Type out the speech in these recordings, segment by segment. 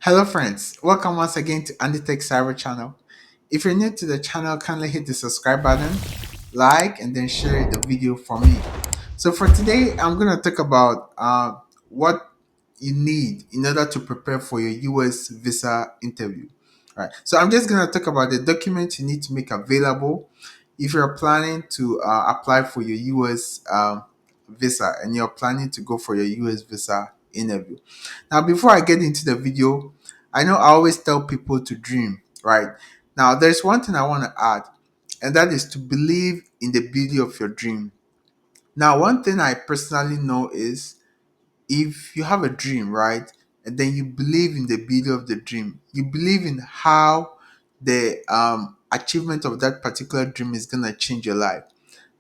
Hello friends, welcome once again to Andy Tech Cyber channel. If you're new to the channel, kindly hit the subscribe button, like, and then share the video for me. So for today, I'm gonna talk about what you need in order to prepare for your US visa interview. All right. So I'm just gonna talk about the documents you need to make available if you're planning to apply for your US visa and you're planning to go for your US visa interview. Now, before I get into the video, I know I always tell people to dream, right? Now, there's one thing I want to add, and that is to believe in the beauty of your dream. Now, one thing I personally know is if you have a dream, right, and then you believe in the beauty of the dream, you believe in how the achievement of that particular dream is going to change your life,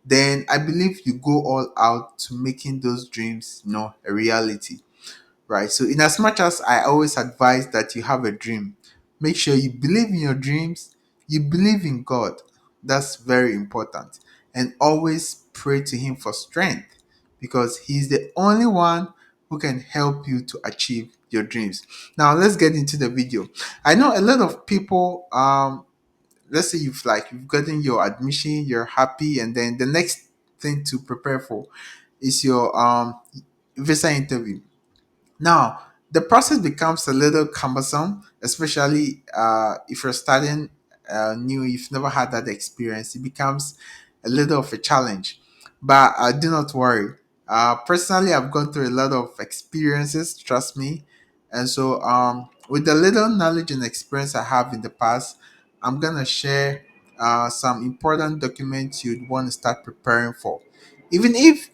then I believe you go all out to making those dreams, a reality, right? So, in as much as I always advise that you have a dream, make sure you believe in your dreams, you believe in God. That's very important. And always pray to Him for strength because He's the only one who can help you to achieve your dreams. Now, let's get into the video. I know a lot of people, let's say you've gotten your admission, you're happy, and then the next thing to prepare for is your visa interview. Now, the process becomes a little cumbersome, especially if you're starting new, you've never had that experience. It becomes a little of a challenge. But do not worry. Personally, I've gone through a lot of experiences, trust me. And so, with the little knowledge and experience I have in the past, I'm going to share some important documents you'd want to start preparing for. Even if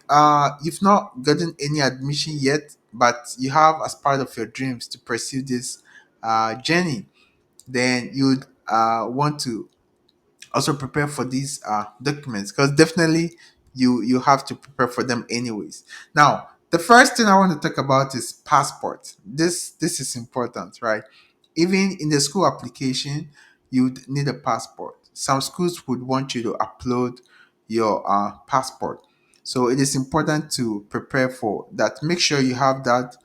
you've not gotten any admission yet, but you have as part of your dreams to pursue this journey, then you'd want to also prepare for these documents because definitely you have to prepare for them anyways. Now, the first thing I want to talk about is passport. This is important, right? Even in the school application, you'd need a passport. Some schools would want you to upload your passport, so it is important to prepare for that. Make sure you have that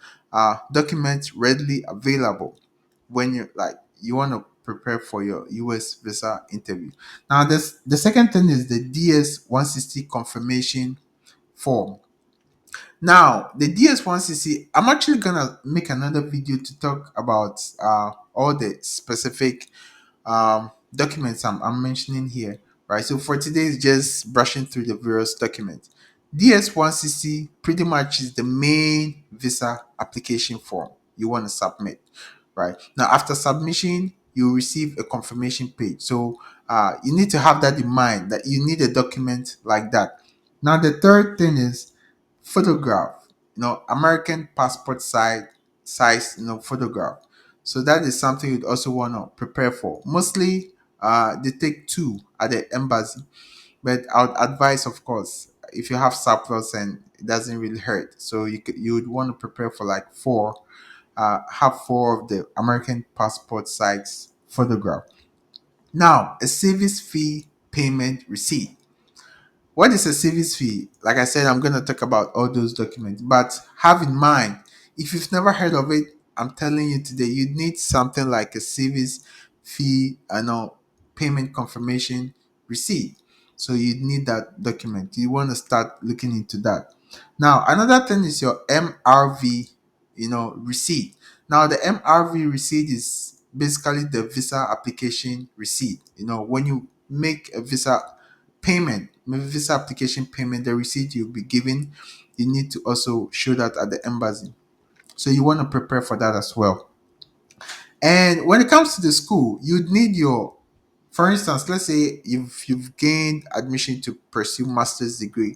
document readily available when you want to prepare for your US visa interview. Now, this the second thing is the DS 160 confirmation form. Now, the DS 160, I'm actually gonna make another video to talk about all the specific documents I'm mentioning here, right? So for today, is just brushing through the various documents. DS 160 pretty much is the main visa application form you want to submit, right? Now, after submission, you receive a confirmation page. So you need to have that in mind that you need a document like that. Now, the third thing is photograph, American passport size, photograph. So that is something you'd also want to prepare for. Mostly, they take two at the embassy, but I would advise, of course, if you have surplus and it doesn't really hurt, so you would want to prepare for like four. Have four of the American passport size photograph. Now, a service fee payment receipt. What is a service fee? Like I said, I'm going to talk about all those documents, but have in mind, if you've never heard of it, I'm telling you today, you need something like a service fee, payment confirmation receipt. So you need that document. You want to start looking into that. Now, another thing is your MRV, receipt. Now, the MRV receipt is basically the visa application receipt. When you make a visa application payment, the receipt you'll be given, you need to also show that at the embassy. So you want to prepare for that as well. And when it comes to the school, you'd need your, for instance, let's say you've gained admission to pursue master's degree,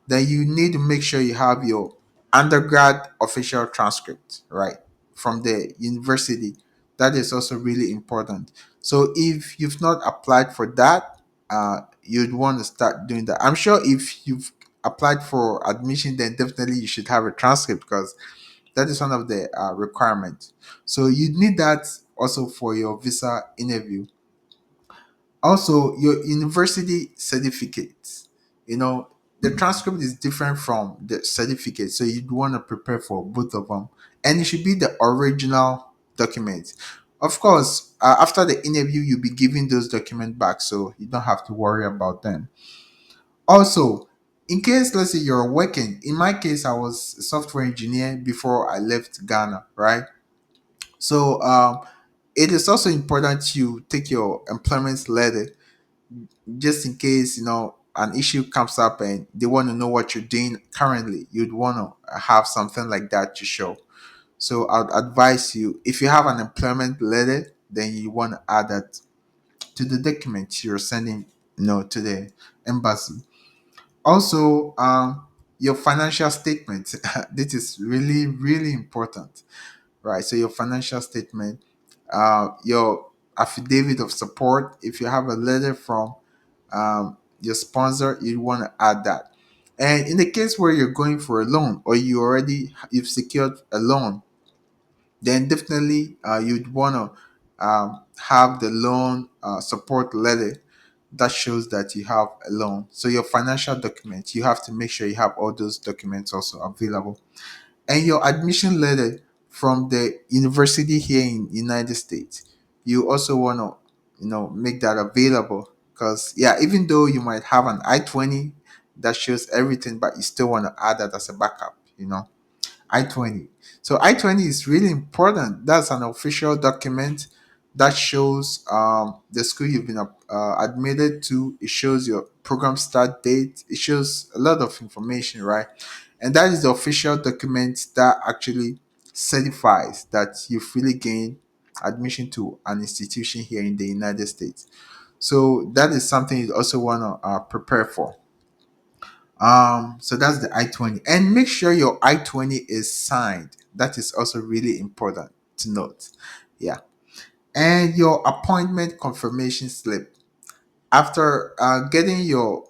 then you need to make sure you have your undergrad official transcript, right, from the university. That is also really important. So if you've not applied for that, you'd want to start doing that. I'm sure if you've applied for admission, then definitely you should have a transcript because that is one of the requirements. So you need that also for your visa interview. Also, your university certificates. The transcript is different from the certificate, so you'd want to prepare for both of them, and it should be the original documents. Of course, after the interview, you'll be giving those documents back, so you don't have to worry about them. Also, in case let's say you're working, in my case, I was a software engineer before I left Ghana, right? So it is also important you take your employment letter just in case an issue comes up and they want to know what you're doing currently. You'd want to have something like that to show. So I'd advise you, if you have an employment letter, then you want to add that to the document you're sending, to the embassy. Also, your financial statement. This is really, really important, right? So your financial statement, your affidavit of support. If you have a letter from your sponsor, you want to add that. And in the case where you're going for a loan, or you've secured a loan, then definitely you'd want to have the loan support letter that shows that you have a loan. So your financial documents, you have to make sure you have all those documents also available, and your admission letter from the university here in United States. You also want to make that available, because yeah, even though you might have an I-20 that shows everything, but you still want to add that as a backup. I-20. So I-20 is really important. That's an official document that shows the school you've been admitted to. It shows your program start date. It shows a lot of information, right? And that is the official document that actually certifies that you've really gained admission to an institution here in the United States. So that is something you also want to prepare for. So that's the I-20. And make sure your I-20 is signed. That is also really important to note. Yeah. And your appointment confirmation slip. After getting your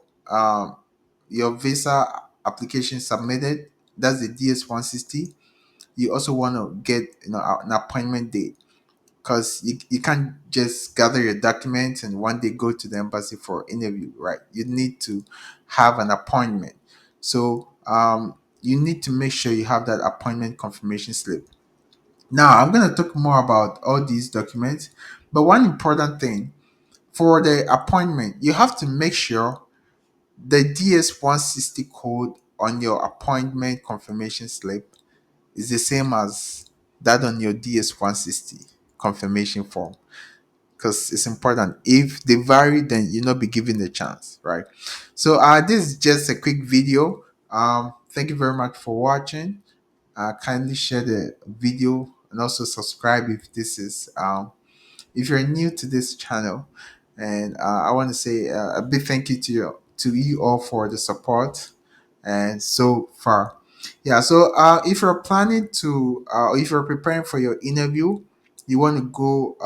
visa application submitted, that's the DS-160. You also want to get an appointment date, because you can't just gather your documents and one day go to the embassy for interview, right? You need to have an appointment. So you need to make sure you have that appointment confirmation slip. Now I'm going to talk more about all these documents, but one important thing for the appointment, you have to make sure the DS-160 code on your appointment confirmation slip is the same as that on your DS-160 confirmation form, because it's important. If they vary, then you'll not be given the chance, right? So this is just a quick video. Thank you very much for watching. Kindly share the video and also subscribe if you're new to this channel. And I want to say a big thank you to you all for the support and so far. Yeah, so if you're planning to if you're preparing for your interview, you want to go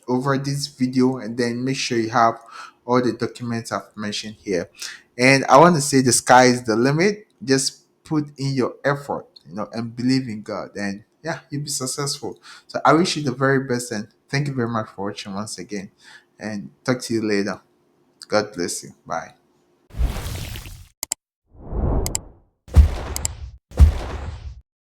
over this video and then make sure you have all the documents I've mentioned here. And I want to say the sky is the limit. Just put in your effort, and believe in God, and yeah, you'll be successful. So I wish you the very best, and thank you very much for watching once again, and talk to you later. God bless you. Bye.